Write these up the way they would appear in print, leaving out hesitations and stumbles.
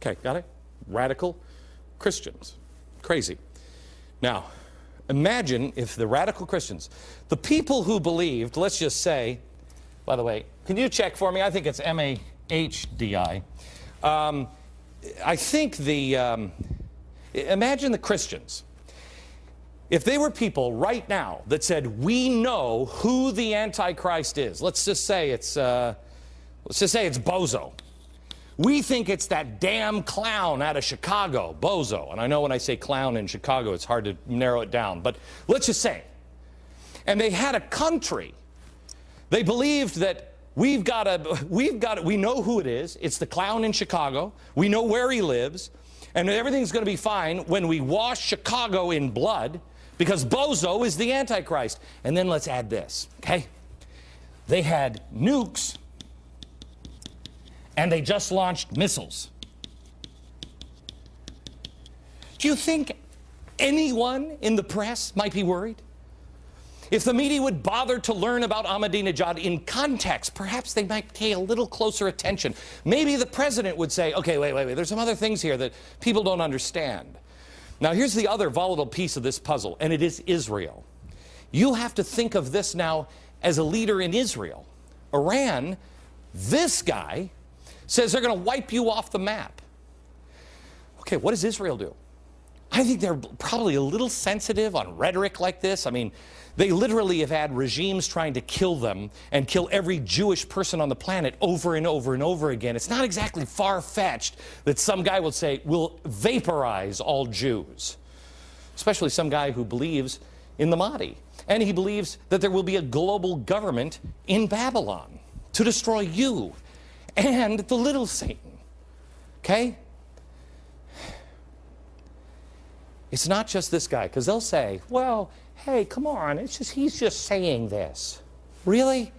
Okay, got it? Radical Christians. Crazy. Now, imagine if the radical Christians, the people who believed, let's just say, by the way, can you check for me? I think it's M-A-H-D-I. I think imagine the Christians. If they were people right now that said, we know who the Antichrist is. Let's just say it's Bozo. We think it's that damn clown out of Chicago, Bozo. And I know when I say clown in Chicago, it's hard to narrow it down. But let's just say. And they had a country. They believed that we know who it is. It's the clown in Chicago. We know where he lives. And everything's going to be fine when we wash Chicago in blood because Bozo is the Antichrist. And then let's add this, okay? They had nukes. And they just launched missiles. Do you think anyone in the press might be worried? If the media would bother to learn about Ahmadinejad in context, perhaps they might pay a little closer attention. Maybe the president would say, okay, wait, there's some other things here that people don't understand. Now, here's the other volatile piece of this puzzle, and it is Israel. You have to think of this now as a leader in Israel. Iran, this guy, says they're going to wipe you off the map. Okay, what does Israel do? I think they're probably a little sensitive on rhetoric like this. I mean, they literally have had regimes trying to kill them and kill every Jewish person on the planet over and over and over again. It's not exactly far-fetched that some guy will say, we'll vaporize all Jews. Especially some guy who believes in the Mahdi. And he believes that there will be a global government in Babylon to destroy you and the little Satan, okay? It's not just this guy, because they'll say, well, hey, come on, he's just saying this. Really?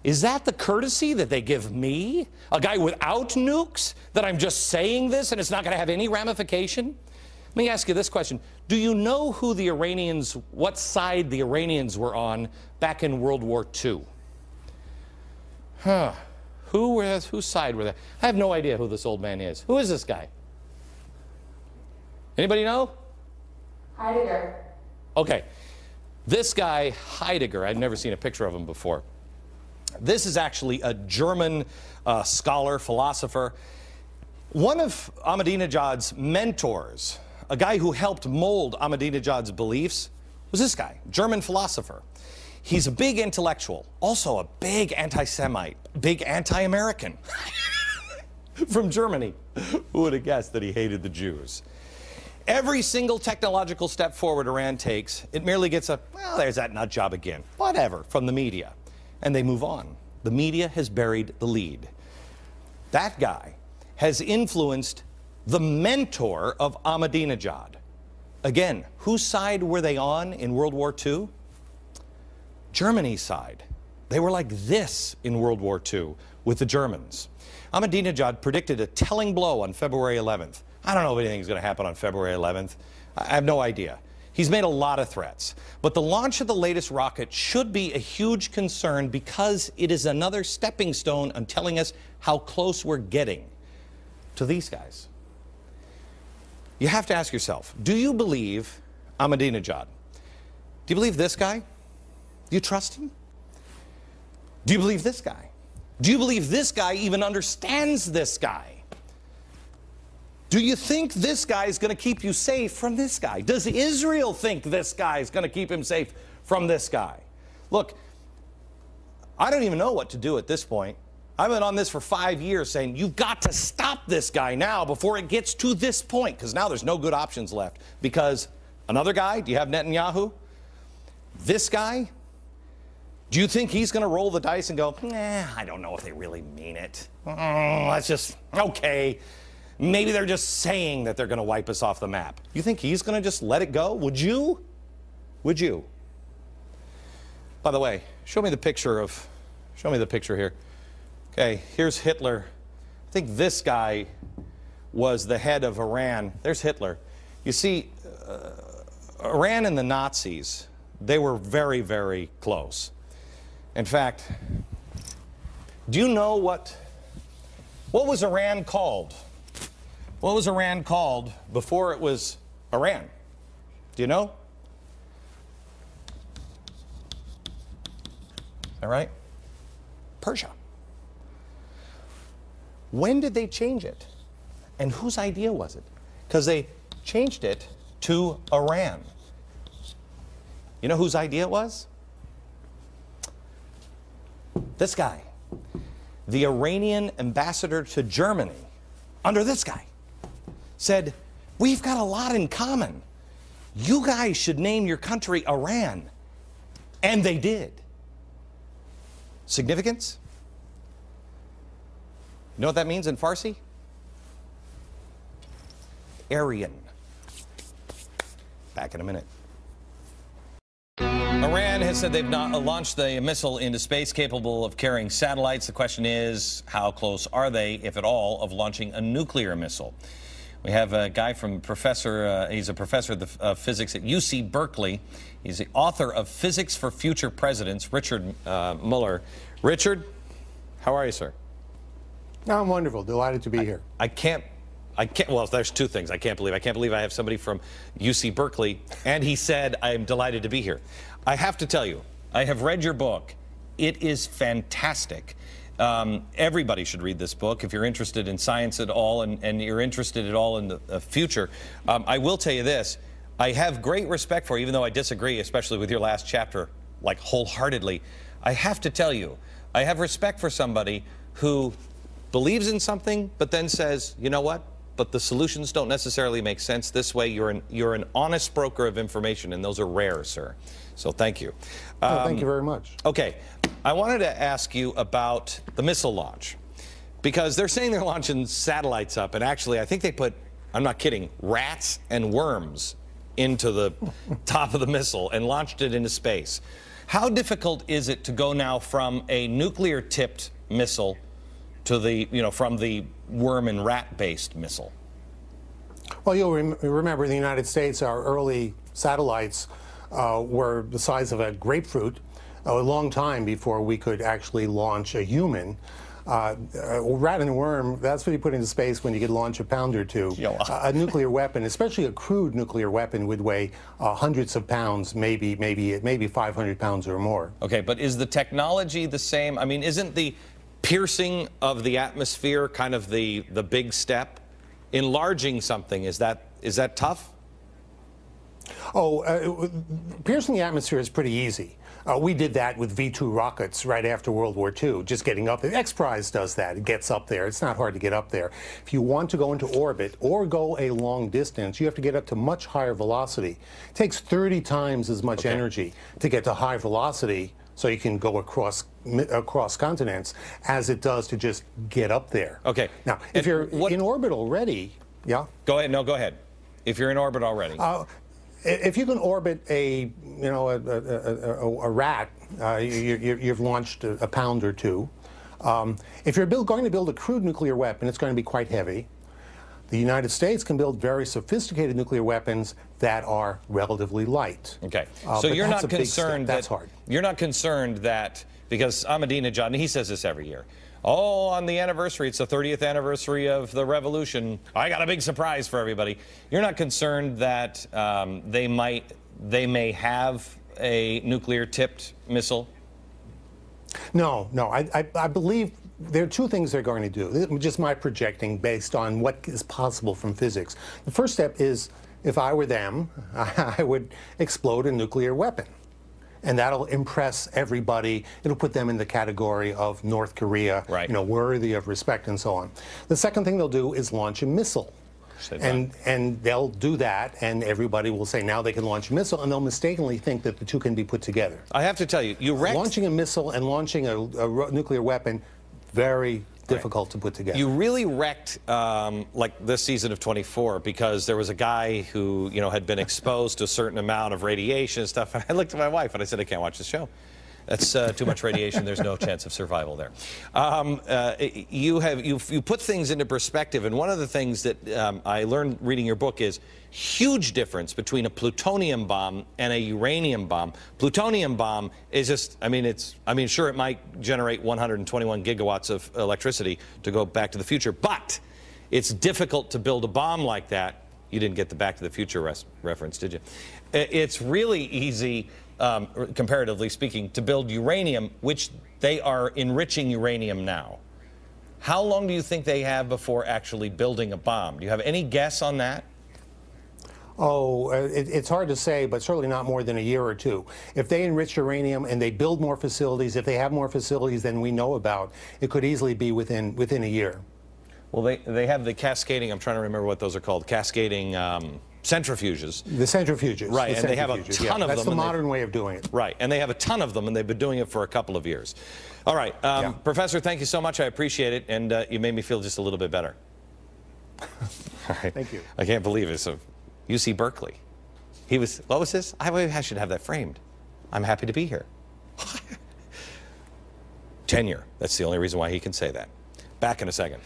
Is that the courtesy that they give me? A guy without nukes? That I'm just saying this and it's not going to have any ramification? Let me ask you this question. Do you know who the Iranians, what side the Iranians were on back in World War II? Huh. Whose side were they? I have no idea who this old man is. Who is this guy? Anybody know? Heidegger. Okay. This guy, Heidegger, I've never seen a picture of him before. This is actually a German scholar, philosopher. One of Ahmadinejad's mentors, a guy who helped mold Ahmadinejad's beliefs, was this guy, German philosopher. He's a big intellectual, also a big anti-Semite, big anti-American from Germany. Who would have guessed that he hated the Jews? Every single technological step forward Iran takes, it merely gets a, well, there's that nut job again, whatever, from the media. And they move on. The media has buried the lead. That guy has influenced the mentor of Ahmadinejad. Again, whose side were they on in World War II? Germany's side. They were like this in World War II with the Germans. Ahmadinejad predicted a telling blow on February 11th. I don't know if anything's going to happen on February 11th. I have no idea. He's made a lot of threats. But the launch of the latest rocket should be a huge concern because it is another stepping stone on telling us how close we're getting to these guys. You have to ask yourself, do you believe Ahmadinejad? Do you believe this guy? Do you trust him? Do you believe this guy? Do you believe this guy even understands this guy? Do you think this guy is going to keep you safe from this guy? Does Israel think this guy is going to keep him safe from this guy? Look, I don't even know what to do at this point. I've been on this for 5 years saying, you've got to stop this guy now before it gets to this point, because now there's no good options left. Because another guy, do you have Netanyahu? This guy? Do you think he's going to roll the dice and go, nah, I don't know if they really mean it. That's just, okay. Maybe they're just saying that they're going to wipe us off the map. You think he's going to just let it go? Would you? Would you? By the way, show me the picture here. Okay, here's Hitler. I think this guy was the head of Iran. There's Hitler. You see, Iran and the Nazis, they were very, very close. In fact, do you know what was Iran called What was Iran called before it was Iran? Do you know? Is that right? Persia. When did they change it? And whose idea was it? Because they changed it to Iran. You know whose idea it was? This guy. The Iranian ambassador to Germany, under this guy, said, we've got a lot in common. You guys should name your country Iran. And they did. Significance? You know what that means in Farsi? Aryan. Back in a minute. Iran has said they've not launched the missile into space capable of carrying satellites. The question is, how close are they, if at all, of launching a nuclear missile? We have a guy from he's a professor of physics at UC Berkeley. He's the author of Physics for Future Presidents, Richard Muller. Richard, how are you, sir? I'm wonderful. Delighted to be here. I can't, well, there's two things I can't believe. I can't believe I have somebody from UC Berkeley, and he said, I'm delighted to be here. I have to tell you, I have read your book. It is fantastic. Everybody should read this book if you're interested in science at all and you're interested at all in the future. I will tell you this. I have great respect for you, even though I disagree, especially with your last chapter, like wholeheartedly. I have to tell you, I have respect for somebody who believes in something, but then says, you know what? But the solutions don't necessarily make sense this way. You're an honest broker of information, and those are rare, sir. So thank you. Thank you very much. Okay, I wanted to ask you about the missile launch, because they're saying they're launching satellites up, and actually I think they put, I'm not kidding, rats and worms into the top of the missile and launched it into space. How difficult is it to go now from a nuclear-tipped missile to the, from the worm and rat-based missile? Well, you'll remember in the United States, our early satellites were the size of a grapefruit, a long time before we could actually launch a human. Rat and worm, that's what you put into space when you could launch a pound or two. A nuclear weapon, especially a crude nuclear weapon, would weigh hundreds of pounds, maybe 500 pounds or more. Okay, but is the technology the same? I mean, isn't the piercing of the atmosphere kind of the big step? Enlarging something, is that tough? Oh, piercing the atmosphere is pretty easy. We did that with V-2 rockets right after World War II, just getting up there. X-Prize does that. It gets up there. It's not hard to get up there. If you want to go into orbit or go a long distance, you have to get up to much higher velocity. It takes 30 times as much energy to get to high velocity so you can go across continents as it does to just get up there. Okay. Now, if you're in orbit already, yeah? Go ahead. No, go ahead. If you're in orbit already. If you can orbit a rat, you've launched a pound or two. If you're going to build a crude nuclear weapon, it's going to be quite heavy. The United States can build very sophisticated nuclear weapons that are relatively light. Okay, so you're not concerned that's hard. You're not concerned that, because Ahmadinejad, and he says this every year, oh, on the anniversary, it's the 30th anniversary of the revolution, I got a big surprise for everybody. You're not concerned that they may have a nuclear-tipped missile? No. I believe there are two things they're going to do. This is just my projecting based on what is possible from physics. The first step is, if I were them, I would explode a nuclear weapon. And that'll impress everybody. It'll put them in the category of North Korea, right, worthy of respect and so on. The second thing they'll do is launch a missile. And they'll do that, and everybody will say now they can launch a missile, and they'll mistakenly think that the two can be put together. I have to tell you, launching a missile and launching a nuclear weapon, very difficult to put together. You really wrecked like this season of 24, because there was a guy who had been exposed to a certain amount of radiation and stuff. And I looked at my wife and I said, I can't watch the show. That's too much radiation. There's no chance of survival there. You put things into perspective, and one of the things that I learned reading your book is huge difference between a plutonium bomb and a uranium bomb. Plutonium bomb is just, sure, it might generate 121 gigawatts of electricity to go back to the future, but It's difficult to build a bomb like that. You didn't get the Back to the Future reference, did you? It's really easy, comparatively speaking, to build uranium, which they are enriching uranium now. How long do you think they have before actually building a bomb? Do you have any guess on that? Oh, it's hard to say, but certainly not more than a year or two. If they enrich uranium and they build more facilities, if they have more facilities than we know about, it could easily be within a year. Well, they have the cascading, I'm trying to remember what those are called, cascading centrifuges. The centrifuges. Right, the and they have a ton of them. That's the modern way of doing it. Right, and they have a ton of them, and they've been doing it for a couple of years. All right, Professor, thank you so much. I appreciate it, and you made me feel just a little bit better. All right. Thank you. I can't believe it. So, UC Berkeley. He was, what was this? I should have that framed. I'm happy to be here. Tenure. That's the only reason why he can say that. Back in a second.